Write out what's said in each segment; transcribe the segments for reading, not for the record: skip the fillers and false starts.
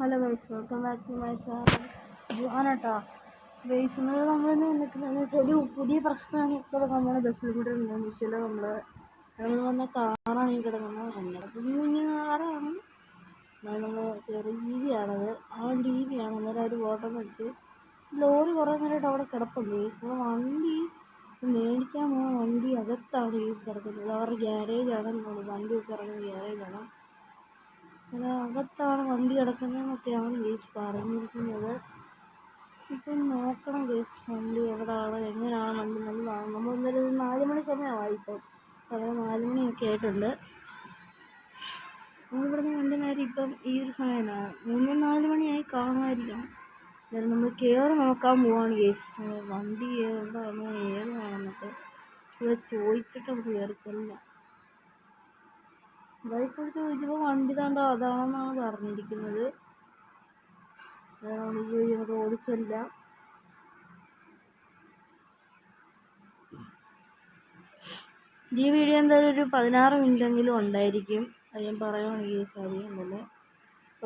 Hello guys, welcome back to my channel. ജോനാട്ടാ guys, ഇന്നലെ നമ്മളിന്ന് വന്നിട്ടുണ്ടെന്ന് വെച്ചാൽ ഒരു പുതിയ പ്രശ്നമാണ് ഇപ്പോൾ നമ്മുടെ ബസ്സിൽ കൂടെ ഉണ്ടെന്ന് വെച്ചാൽ നമ്മൾ വന്ന കാറാണ് ഈ കിടക്കുന്നത്. നമ്മുടെ കുഞ്ഞു കാറാണ്, നമ്മൾ ചെറിയ ജീവിയാണത്. ആ ജീവിയാണ് അന്നേരം ഒരു ഓട്ടം വെച്ച് ലോറി കുറേ നേരമായിട്ട് അവിടെ കിടപ്പുണ്ട് ഗൈസ്. അപ്പോൾ വണ്ടി മേടിക്കാൻ പോകുന്ന വണ്ടി അകത്താണ് ഗൈസ് കിടക്കുന്നത്. അവരുടെ ഗ്യാരേജാണ്, വണ്ടിയൊക്കെ ഇറങ്ങുന്ന ഗ്യാരേജാണ്. അകത്താണ് വണ്ടി കിടക്കുന്നതെന്നൊക്കെയാണ് ഗൈസ് പറഞ്ഞിരിക്കുന്നത്. ഇപ്പം നോക്കണം ഗൈസ്, വണ്ടി എവിടെയാണ്, എങ്ങനെയാണ് വണ്ടി നമ്മൾ ഇന്നലെ 4 മണി സമയമായി. ഇപ്പം സമയം 4 മണിയൊക്കെ ആയിട്ടുണ്ട്. നമ്മളിവിടുന്ന് വണ്ടി നേരം ഇപ്പം ഈ ഒരു സമയമാണ് 3-4 മണിയായി കാണുമായിരിക്കണം. എന്നാലും നമ്മൾ കയറി നോക്കാൻ പോവാണ് ഗൈസ്, വണ്ടി എവിടെയാണ് ഏതാണെന്നൊക്കെ ഇവിടെ ചോദിച്ചിട്ട് നമുക്ക് കയറി ചെല്ലാം. ഗൈസ് ചോദിച്ചപ്പോൾ വണ്ടി താണ്ടോ അതാണെന്നാണ് പറഞ്ഞിരിക്കുന്നത്. നമുക്ക് ഓടിച്ചല്ല. ഈ വീഡിയോ എന്തായാലും ഒരു 16 മിനിറ്റെങ്കിലും ഉണ്ടായിരിക്കും. അത് ഞാൻ പറയുകയാണെങ്കിൽ ഗൈസ് അറിയുന്നില്ലേ.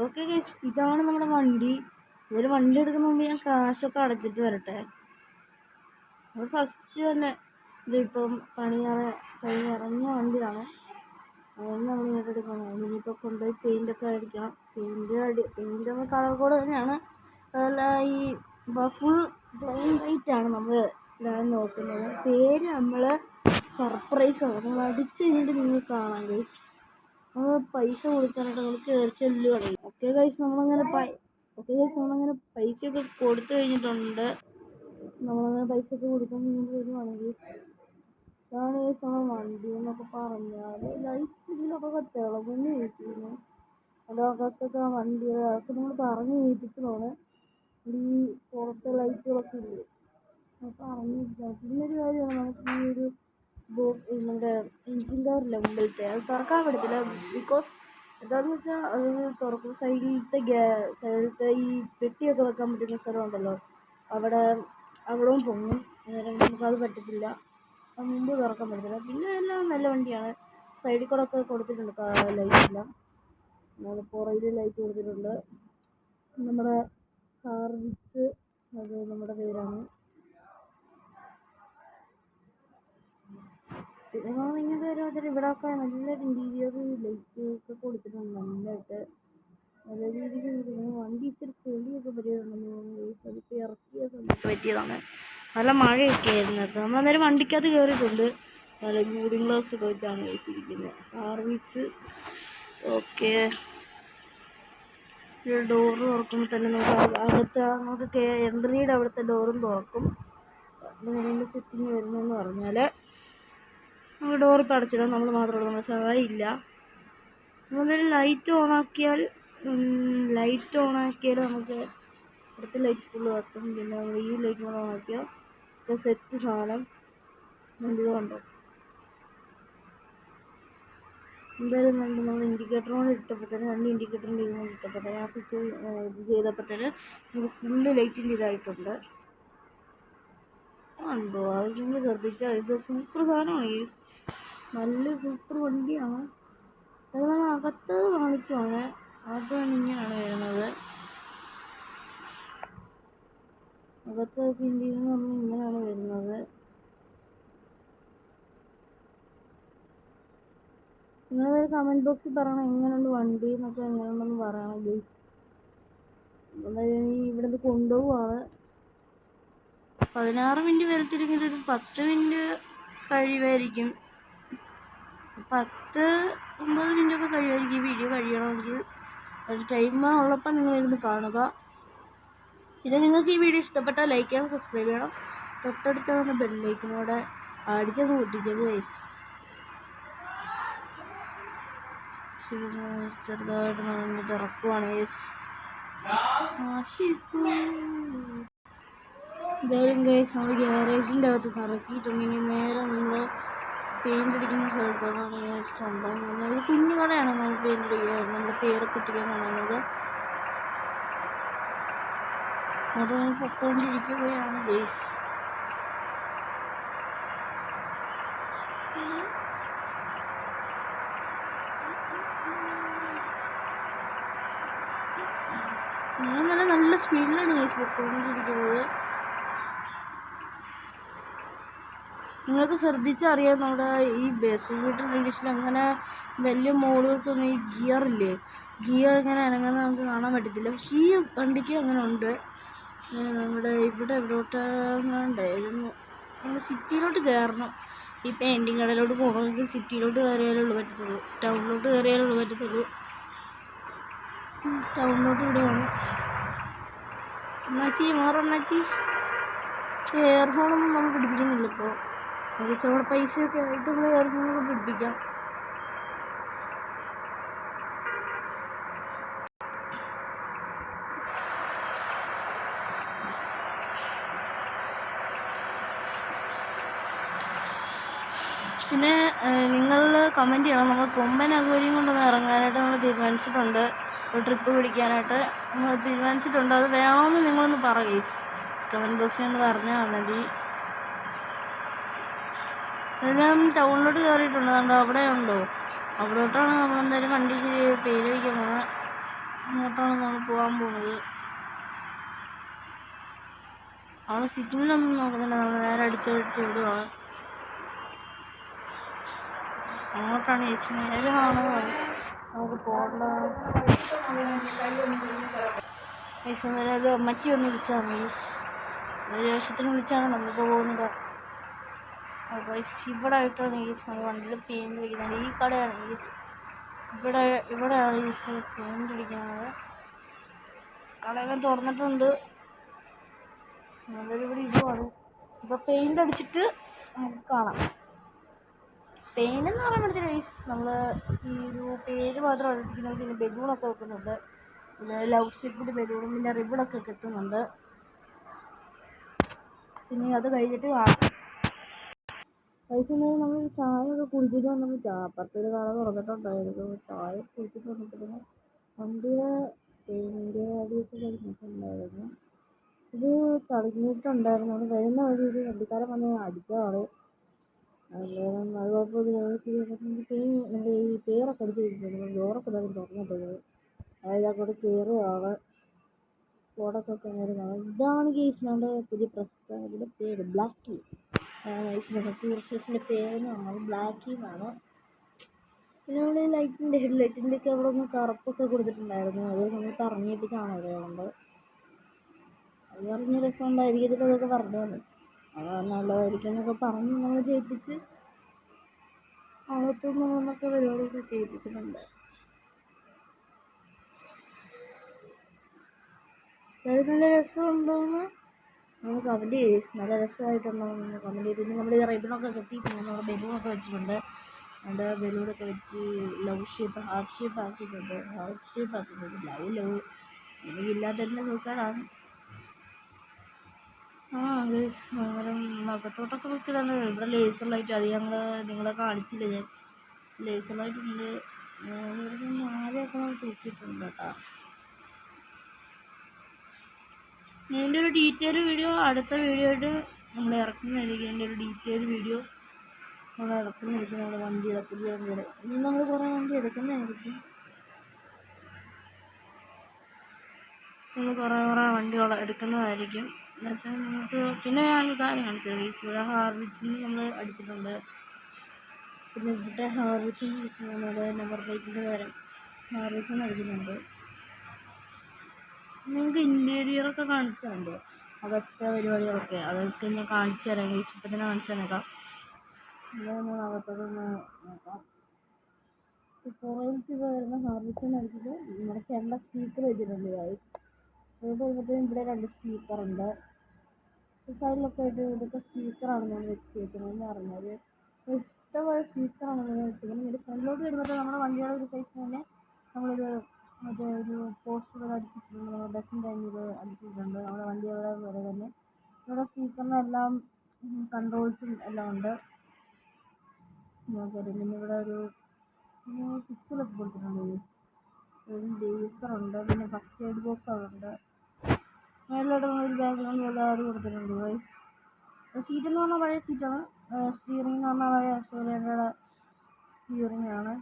ഓക്കെ ഗൈസ്, ഇതാണ് നമ്മുടെ വണ്ടി. ഇതൊരു വണ്ടി എടുക്കുന്ന മുമ്പ് ഞാൻ കാശൊക്കെ അടച്ചിട്ട് വരട്ടെ. അത് ഫസ്റ്റ് തന്നെ ഇതിപ്പം കഴിഞ്ഞിറങ്ങിയ വണ്ടിയാണ്. അതൊന്നും നമ്മൾ ഏറ്റെടുക്കണം. ഇനിയിപ്പോൾ കൊണ്ടുപോയി പെയിൻ്റൊക്കെ അടിക്കണം. പെയിൻ്റ് കളർ കോഡ് തന്നെയാണ്. അതല്ല, ഈ ഫുൾ പ്ലെയിൻ വൈറ്റാണ് നമ്മൾ ഇടാൻ നോക്കുന്നത്. പേര് നമ്മൾ സർപ്രൈസാണ്. നമ്മൾ അടിച്ച് കഴിഞ്ഞിട്ട് നിങ്ങൾക്ക് കാണാം ഗൈസ്. നമ്മൾ പൈസ കൊടുക്കാനായിട്ട് നമ്മൾ കയറി ചെല്ലുകയാണ്. ഓക്കെ ഗൈസ്, നമ്മളങ്ങനെ പൈസയൊക്കെ കൊടുത്തു കഴിഞ്ഞിട്ടുണ്ട്. നമ്മളങ്ങനെ പൈസയൊക്കെ കൊടുക്കാൻ വേണ്ടി വരുവാണ് ഗൈസ്. ഇതാണ് ഗൈസ് നമ്മൾ വണ്ടി എന്നൊക്കെ പറഞ്ഞാൽ ലൈറ്റ് ഇതിലൊക്കെ തിളങ്ങുന്നു ചോദിച്ചിരുന്നു. അതൊക്കെ ആ വണ്ടി അതൊക്കെ നമ്മൾ പറഞ്ഞ് ഏൽപ്പിച്ചതാണ്. ഈ പുറത്തെ ലൈറ്റുകളൊക്കെ ഇല്ലേ, അതൊക്കെ അറിഞ്ഞിരിക്കണം. പിന്നൊരു കാര്യമാണ്, നമുക്ക് ഈ ഒരു നമ്മുടെ എൻജിൻ കവറില്ല മുമ്പിലത്തെ, അത് തുറക്കാൻ പറ്റത്തില്ല. ബിക്കോസ് എന്താണെന്ന് വെച്ചാൽ അത് തുറക്കും സൈഡിലത്തെ ഈ പെട്ടിയൊക്കെ വെക്കാൻ പറ്റുന്ന സ്ഥലമുണ്ടല്ലോ, അവിടവും പൊങ്ങും. അന്നേരം നമുക്കത് പറ്റത്തില്ല. അത് മുമ്പ് തുറക്കാൻ പറ്റത്തില്ല. പിന്നെ എല്ലാം നല്ല വണ്ടിയാണ്. സൈഡിൽ കൂടെ ഒക്കെ കൊടുത്തിട്ടുണ്ട് ലൈറ്റെല്ലാം. പുറകിൽ ലൈറ്റ് കൊടുത്തിട്ടുണ്ട്. നമ്മുടെ കാർ വിച്ച്, അത് നമ്മുടെ പേരാണ്. പിന്നെ ഇങ്ങനത്തെ ഓരോരുത്തർ ഇവിടെയൊക്കെ നല്ലൊരു ഇൻറ്റീരിയർ ലൈറ്റ് ഒക്കെ കൊടുത്തിട്ടുണ്ട് നല്ലതായിട്ട്. നല്ല രീതിക്ക് വണ്ടി ഇത്തിരി ചെളിയൊക്കെ പറ്റിയിട്ടുണ്ടെന്ന് അതിപ്പോൾ ഇറക്കിയ സമയത്ത് പറ്റിയതാണ്. നല്ല മഴയൊക്കെ ആയിരുന്നു. നമ്മൾ അന്നേരം വണ്ടിക്കകത്ത് കയറിയിട്ടുണ്ട്. നല്ല കൂളിംഗ് ഗ്ലാസ് ഒക്കെ വെച്ചാണ് കഴിച്ചിരിക്കുന്നത്. കാർ വിച്ച് ഓക്കെ. ഡോറ് തുറക്കുമ്പോൾ തന്നെ നമുക്ക് എൻട്രിയുടെ അവിടുത്തെ ഡോറും തുറക്കും. അതിൻ്റെ സെറ്റിങ് വരുന്നതെന്ന് പറഞ്ഞാൽ നമ്മൾ ഡോറ് ഇപ്പോൾ അടച്ചിടാം. നമ്മൾ മാത്രമല്ല, നമ്മൾ സഹായം ഇല്ല. നമ്മളെന്തായാലും ലൈറ്റ് ഓണാക്കിയാൽ നമുക്ക് അടുത്ത ലൈറ്റ് ഫുള്ള് കത്തും. പിന്നെ നമ്മൾ ഈ ലൈറ്റ് കൂടെ ഓണാക്കിയാൽ സെറ്റ് സാധനം ഇത് കണ്ടോ. എന്തായാലും നമ്മൾ ഇൻഡിക്കേറ്ററോട് ഇട്ടപ്പോൾ തന്നെ 2 ഇൻഡിക്കേറ്ററിൻ്റെ ഇതൊന്നും ഇട്ടപ്പോൾ തന്നെ ആ സ്വിച്ച് ഇത് ചെയ്തപ്പോൾ തന്നെ നമുക്ക് ഫുള്ള് ലൈറ്റിൻ്റെ ഇതായിട്ടുണ്ട്. ഉണ്ടോ അത് നിങ്ങൾ ശ്രദ്ധിച്ചാൽ ഇത് സൂപ്പർ സാധനമാണ്. ഈ നല്ല സൂപ്പർ വണ്ടിയാണ്. അത് നമ്മൾ അകത്ത് കാണിക്കുവാണ്. അകത്താണ് ഇങ്ങനെയാണ് വരുന്നത്. അകത്ത് ഇന്ത്യയിൽ നിന്ന് പറഞ്ഞാൽ ഇങ്ങനെയാണ് വരുന്നത്. നിങ്ങളൊരു കമൻറ്റ് ബോക്സിൽ പറയണം എങ്ങനെയുണ്ട് വണ്ടി എന്നൊക്കെ, എങ്ങനെയുണ്ടെന്ന് പറയണം ഗൈസ്. ഇവിടുന്ന് കൊണ്ടുപോവാണ്. 16 മിനിറ്റ് വരത്തില്ലെങ്കിൽ ഒരു 10 മിനിറ്റ് കഴിയുമായിരിക്കും. 10-9 മിനിറ്റൊക്കെ കഴിയുമായിരിക്കും ഈ വീഡിയോ കഴിയണമെങ്കിൽ. ഒരു ടൈം ഉള്ളപ്പോൾ നിങ്ങളിരുന്ന് കാണുക. പിന്നെ നിങ്ങൾക്ക് ഈ വീഡിയോ ഇഷ്ടപ്പെട്ടാൽ ലൈക്ക് ചെയ്യണം, സബ്സ്ക്രൈബ് ചെയ്യണം. തൊട്ടടുത്ത് വന്ന ബെല്ലൈക്കനോടെ അടിച്ചത് പൊട്ടിച്ചത് ഗൈസ്. ചെറുതായിട്ട് നമ്മളിങ്ങോട്ട് ഇറക്കുവാണ് ഗൈസ്. എന്തായാലും ഗൈസ് നമ്മൾ ഗ്യാരേജിൻ്റെ അകത്ത് ഇറക്കിയിട്ടുണ്ട്. ഇനി നേരെ നമ്മൾ പെയിൻ്റ് അടിക്കുന്ന സ്ഥലത്തോടാണ് ഗൈസ് കൊണ്ടുപോകുന്നത്. ഒരു കുഞ്ഞു കടയാണ് നമ്മൾ പെയിൻ്റ് അടിക്കുക, നമ്മുടെ പേരൊക്കെ ഇട്ടിക്കാൻ കാണുന്നത്. അത് പൊക്കോണ്ടിരിക്കുകയാണ് ഗൈസ്. ഞാൻ നല്ല സ്പീഡിലാണ് ഗൈസ് പൊയ്ക്കൊണ്ടിരിക്കുന്നത്. നിങ്ങൾക്ക് ശ്രദ്ധിച്ചറിയാം നമ്മുടെ ഈ ബസ് എഡിഷൻ അങ്ങനെ വലിയ മോഡുകൾക്കൊന്നും ഈ ഗിയറില്ലേ, ഗിയർ ഇങ്ങനെ അനങ്ങുന്ന നമുക്ക് കാണാൻ പറ്റത്തില്ല. പക്ഷേ ഈ വണ്ടിക്ക് അങ്ങനെ ഉണ്ട്. നമ്മുടെ ഇവിടെ എവിടോട്ടായിരുന്നു നമ്മൾ സിറ്റിയിലോട്ട് കയറണം. ഈ പെയിൻറ്റിങ് കടയിലോട്ട് പോകണമെങ്കിൽ സിറ്റിയിലോട്ട് കയറിയാലുള്ളൂ പറ്റത്തുള്ളൂ, ടൗണിലോട്ട് കയറിയാലുള്ളൂ പറ്റത്തുള്ളൂ. ടൗണിലോട്ട് ഇവിടെയാണ്. അണ്ണാച്ചി മാറണ്ണാച്ചി. എയർ ഫോണൊന്നും നമ്മൾ പിടിപ്പിക്കുന്നില്ല ഇപ്പോൾ. അവിടെ പൈസയൊക്കെ ആയിട്ട് നമ്മൾ എയർ ഫോണൊക്കെ പിടിപ്പിക്കാം. പിന്നെ നിങ്ങൾ കമൻറ്റ് ചെയ്യണം. നമ്മൾ കൊമ്പൻ അക്വേറിയം കൊണ്ടൊന്ന് ഇറങ്ങാനായിട്ട് നമ്മൾ തീരുമാനിച്ചിട്ടുണ്ട്. ഒരു ട്രിപ്പ് പിടിക്കാനായിട്ട് നമ്മൾ തീരുമാനിച്ചിട്ടുണ്ട്. അത് വേണമെന്ന് നിങ്ങളൊന്ന് പറയൂ. കമൻറ്റ് ബോക്സിൽ ഒന്ന് പറഞ്ഞാൽ മതി. ഞാൻ ടൗണിലോട്ട് കയറിയിട്ടുണ്ടോ? അവിടെ ഉണ്ടോ? അവിടോട്ടാണ് നമ്മളെന്തായാലും വണ്ടിക്ക് പേര് വയ്ക്കാൻ പോകുന്നത്. അങ്ങോട്ടാണ് നമ്മൾ പോകാൻ പോകുന്നത്. അവിടെ സിഗ്നലൊന്നും നോക്കുന്നില്ല, നമ്മൾ നേരെ അടിച്ചിട്ട് വിടുവാണ്. അങ്ങോട്ടാണ് ചേച്ചി നേരമാണ് നമുക്ക് പോകേണ്ട. അത് അമ്മച്ചി ഒന്ന് വിളിച്ചാൽ മീസ് ഒരു വേഷത്തിന് വിളിച്ചാണ് നമ്മളിപ്പോൾ പോകുന്നത്. അപ്പോൾ ഇവിടെ ആയിട്ടാണ് നമ്മൾ വണ്ടിയിൽ പെയിൻറ്റ് അടിക്കുന്നത്. ഈ കടയാണ് ഇവിടെയാണ് പെയിൻറ്റ് അടിക്കുന്നത്. കടയൊക്കെ തുറന്നിട്ടുണ്ട്. നല്ലൊരു ഇവിടെ ഇതുമാണ്. ഇപ്പോൾ പെയിൻറ്റ് അടിച്ചിട്ട് നമുക്ക് കാണാം. പെയിൻ്റ് എന്ന് പറയാൻ പറ്റത്തില്ല. നമ്മൾ ഈ ഒരു പേര് മാത്രം അടിക്കുന്നത്. പിന്നെ ബലൂണൊക്കെ വെക്കുന്നുണ്ട്. പിന്നെ ലവ് ഷിപ്പിൻ്റെ ബലൂണും പിന്നെ റിബണൊക്കെ കിട്ടുന്നുണ്ട്. പിന്നെ അത് കഴിഞ്ഞിട്ട് പൈസ ഉണ്ടെങ്കിൽ നമ്മൾ ചായ ഒക്കെ കുടിച്ചിട്ട് വന്നപ്പോൾ അപ്പുറത്തൊരു കട തുറന്നിട്ടുണ്ടായിരുന്നു. ചായ കുടിച്ചിട്ട് വന്നപ്പോഴത്തേന് വണ്ടിയുടെ പെയിൻ്റ് അടിയൊക്കെ കഴിഞ്ഞിട്ടുണ്ടായിരുന്നു. ഇത് തുടങ്ങിയിട്ടുണ്ടായിരുന്നു. അത് വരുന്ന വഴി ഒരു വണ്ടിക്കാരൻ വന്ന് അടിച്ചതാണ്. അന്നേരം അത് നമ്മുടെ ഈ പേരൊക്കെ അടിച്ച് വെച്ചിട്ടുണ്ട്. ഡോറൊക്കെ തുറന്നിട്ടത്. അതായത് അങ്ങോട്ട് കയറുകയാണ്. കോടൊക്കെ കയറുകയാണ്. ഇതാണ് കേസ് നമ്മുടെ പുതിയ പ്രസ്ഥാനത്തിൻ്റെ പേര്, ബ്ലാക്ക്. നമ്മുടെ ടൂറിസ്റ്റിൻ്റെ പേരെന്ന് പറഞ്ഞാൽ ബ്ലാക്ക് എന്നാണ്. പിന്നെ നമ്മൾ ഈ ലൈറ്റിൻ്റെ ഹെഡ്ലൈറ്റിൻ്റെ ഒക്കെ അവിടെ ഒന്ന് കറുപ്പൊക്കെ കൊടുത്തിട്ടുണ്ടായിരുന്നു. അത് നമ്മൾ പറഞ്ഞേപ്പിച്ചാണ് അതുകൊണ്ട് അത് പറഞ്ഞ രസം ഉണ്ടായിരിക്കും. അതൊക്കെ പറഞ്ഞു തന്നു. അത് നല്ലതായിരിക്കും എന്നൊക്കെ പറഞ്ഞ് നമ്മൾ ചെയ്യിപ്പിച്ച് അകത്തുനിന്നൊക്കെ പരിപാടിയൊക്കെ ചെയ്യിപ്പിച്ചിട്ടുണ്ട്. അത് നല്ല രസമുണ്ടോയെന്ന് നമ്മൾ കമൻറ്റ് ചെയ്യും. നല്ല രസമായിട്ടുണ്ടോ എന്ന് കമൻറ്റ് ചെയ്ത്. പിന്നെ നമ്മൾ റിബണൊക്കെ കെട്ടിയിട്ടുണ്ട്. നമ്മുടെ ബലൂണൊക്കെ വെച്ചിട്ടുണ്ട്. നമ്മുടെ ബലൂണൊക്കെ വെച്ച് ലവ് ഷേപ്പ് ഹാർട്ട് ഷേപ്പ് ആക്കിയിട്ടുണ്ട്. ലവ് എനിക്കില്ലാത്തതിൻ്റെ സൂക്കേടാണ്. അന്നേരം അകത്തോട്ടൊക്കെ വെക്കുന്നതാണ്. ഇവിടെ ലേസർ ലൈറ്റ് അത് നിങ്ങളെ കാണിച്ചില്ല ഞാൻ. ലേസർ ലൈറ്റ് ഉണ്ട്. മാലയൊക്കെ തൂക്കിയിട്ടുണ്ട് കേട്ടോ. ഇതിൻ്റെ ഒരു ഡീറ്റെയിൽ വീഡിയോ അടുത്ത വീഡിയോ ആയിട്ട് നമ്മൾ ഇറക്കുന്നതായിരിക്കും. ഇതിൻ്റെ ഒരു ഡീറ്റെയിൽ വീഡിയോ നമ്മൾ ഇറക്കുന്നതായിരിക്കും. നമ്മുടെ വണ്ടിയുടെ പുതിയ വണ്ടിയുടെ ഇനി നമ്മൾ കുറേ വണ്ടി എടുക്കുന്നതായിരിക്കും. നമ്മൾ കുറേ വണ്ടികൾ എടുക്കുന്നതായിരിക്കും. എന്നിട്ട് നമുക്ക് പിന്നെ ഞാനൊരു കാര്യം കാണിച്ചത്. ഇവിടെ ഹാർവിച്ച് നമ്മൾ അടിച്ചിട്ടുണ്ട്. പിന്നെ ഇവിടെ ഹാർവിച്ച് നമ്മുടെ നമ്പർ പ്ലേറ്റിൻ്റെ പകരം ഹാർവിച്ചെന്ന് അടിച്ചിട്ടുണ്ട്. നിങ്ങൾക്ക് ഇൻറ്റീരിയറൊക്കെ കാണിച്ചുണ്ട്. അകത്തെ പരിപാടികളൊക്കെ അതൊക്കെ ഞാൻ കാണിച്ചു തരാം. ഇപ്പം തന്നെ കാണിച്ചു തന്നേക്കാം. ഇതൊന്ന് അകത്തോട്ടൊന്ന് നോക്കാം. പുറകിലേക്ക് വരുന്ന ഹാർവിച്ചെന്ന് അടിച്ചിട്ട് നമ്മുടെ ചേട്ടൻ്റെ സ്പീക്കർ വെച്ചിട്ടുണ്ട്. അതുകൊണ്ട് കഴിഞ്ഞപ്പോഴും ഇവിടെ 2 സ്പീക്കറുണ്ട്. സൈഡിലൊക്കെ ആയിട്ട് ഇതൊക്കെ സ്പീക്കറാണ് ഞാൻ വെച്ചേക്കുന്നതെന്ന് പറഞ്ഞത്. ഇഷ്ടമായ സ്പീക്കറാണ് ഞാൻ വെച്ചിരിക്കുന്നത്. ഇതിൻ്റെ ഫ്രണ്ടിലോട്ട് വരുമ്പോൾ നമ്മുടെ വണ്ടിയുടെ ഒരു സൈസ് തന്നെ നമ്മളൊരു മറ്റേ ഒരു പോസ്റ്റർ അടിച്ചിട്ടുണ്ട്. ബസ്സിൻ്റെ ടൈമിൽ അടിച്ചിട്ടുണ്ട്. നമ്മുടെ വണ്ടിയുടെ വരെ തന്നെ ഇവിടെ സ്പീക്കറിനെല്ലാം കൺട്രോൾസും എല്ലാം ഉണ്ട്. പിന്നെ ഇവിടെ ഒരു പിക്ചറൊക്കെ കൊടുത്തിട്ടുണ്ട്. ഒരു ലേസറുണ്ട്. പിന്നെ ഫസ്റ്റ് എയ്ഡ് ബോക്സ് അവിടെ ഉണ്ട്. മേളിലോട്ട് ഒരു ബാക്ക്ഗ്രൗണ്ട് എല്ലാവരും കൊടുത്തിട്ടുണ്ട്. സീറ്റ് എന്ന് പറഞ്ഞാൽ പഴയ സീറ്റാണ്. സ്റ്റിയറിംഗ് എന്ന് പറഞ്ഞാൽ പഴയ അശോകയുടെ സ്റ്റിയറിംഗ് ആണ്.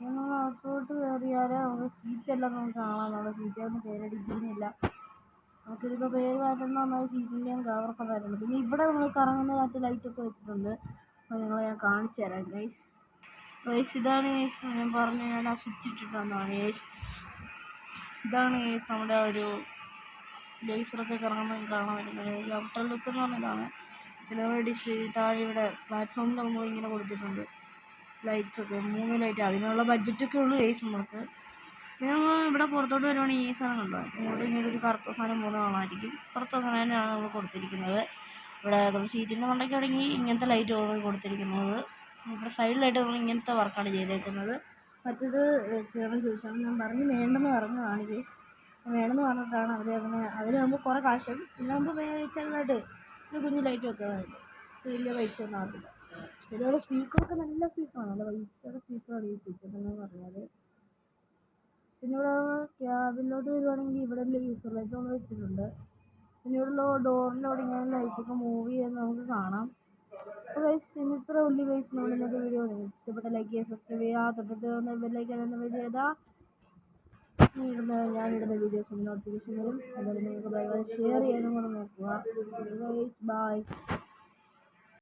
നമ്മൾ അകത്തോട്ട് കയറിയാൽ നമുക്ക് സീറ്റ് എല്ലാം നമുക്ക് കാണാം. നമ്മുടെ സീറ്റൊന്നും പേരടിക്കുന്നില്ല. നമുക്കിതിപ്പോൾ പേര് മാറ്റുന്ന പറഞ്ഞാൽ സീറ്റിൻ്റെയും കവറൊക്കെ വരുന്നുണ്ട്. പിന്നെ ഇവിടെ നമ്മൾ കറങ്ങുന്ന കാറ്റ് ലൈറ്റൊക്കെ വെച്ചിട്ടുണ്ട്. അപ്പോൾ നിങ്ങളെ ഞാൻ കാണിച്ചു തരാം ഗൈസ്. ഗൈസ് ഇതാണ് ഗൈസ് ഞാൻ പറഞ്ഞു, ഞാൻ ആ സ്വിച്ച് ഇട്ടിട്ടുണ്ടെന്നാണ് ഗൈസ്. ഇതാണ് ഗൈസ് നമ്മുടെ ഒരു ലേസറൊക്കെ കറങ്ങുമ്പോൾ കാണാൻ വരുന്നത്. ഔട്ടർ ലുക്ക് എന്ന് പറഞ്ഞതാണ്. പിന്നെ താഴെ ഇവിടെ പ്ലാറ്റ്ഫോമിൽ നമ്മൾ ഇങ്ങനെ കൊടുത്തിട്ടുണ്ട് ലൈറ്റ്സൊക്കെ, 3 ലൈറ്റ്. അതിനുള്ള ബഡ്ജറ്റൊക്കെ ഉള്ളൂ ഗൈസ് നമുക്ക്. പിന്നെ നമ്മൾ ഇവിടെ പുറത്തോട്ട് വരുവാണെങ്കിൽ ഈ സാധനം ഉണ്ടോ, ഇങ്ങോട്ട് ഇങ്ങനെ ഒരു കറുത്ത സാധനം പോലെ കാണാമായിരിക്കും. പുറത്ത് അങ്ങനെ തന്നെയാണ് നമ്മൾ കൊടുത്തിരിക്കുന്നത്. ഇവിടെ നമ്മൾ സീറ്റിൻ്റെ മണ്ടയ്ക്കാണെങ്കിൽ ഇങ്ങനത്തെ ലൈറ്റ് കൊടുത്തിരിക്കുന്നത്. ഇവിടെ സൈഡിലായിട്ട് നമ്മൾ ഇങ്ങനത്തെ വർക്കാണ് ചെയ്തേക്കുന്നത്. മറ്റേത് ചെയ്യണം ചോദിച്ചാൽ ഞാൻ പറഞ്ഞു വേണ്ടെന്ന് പറഞ്ഞതാണ് ഗൈസ്. വേണമെന്ന് പറഞ്ഞിട്ടാണ് അതിനാകുമ്പോൾ കുറേ കാശും ഇല്ലാകുമ്പോൾ ചെറുതായിട്ട് ഒരു കുഞ്ഞ് ലൈറ്റ് വെക്കാനായിട്ട് വലിയ പൈസ ഒന്നും ആകത്തില്ല. ഇതോടെ സ്പീക്കറൊക്കെ നല്ല സ്പീക്കറാണ്, നല്ല പൈസയുടെ സ്പീക്കറാണ് ഈ സ്പീക്കറെന്ന് പറഞ്ഞാൽ. പിന്നെ ഇവിടെ ക്യാബിലോട്ട് വരുവാണെങ്കിൽ ഇവിടെ ലേസർ ലൈറ്റ് നമ്മൾ വെച്ചിട്ടുണ്ട്. പിന്നെ ഇവിടെ ഡോറിൻ്റെ അവിടെ ഇങ്ങനെ ലൈറ്റൊക്കെ മൂവ് ചെയ്യുന്നത് നമുക്ക് കാണാം. അപ്പോൾ ഗൈസ് ഇത്ര ഉള്ളി ഗൈസ് നമ്മൾ ഇന്നത്തെ വീഡിയോ ഇഷ്ടപ്പെട്ട ലൈക്ക് ചെയ്യുക, സബ്സ്ക്രൈബ് ചെയ്യുക, തൊട്ടടുത്ത് ബെല്ലൈക്കൻ ചെയ്താൽ ഞാനിടുന്ന വീഡിയോസിന് നോട്ടിഫിക്കേഷൻ വരും. അതുപോലെ നിങ്ങൾക്ക് ഷെയർ ചെയ്യാനും കൂടെ നോക്കുക. Guys bye.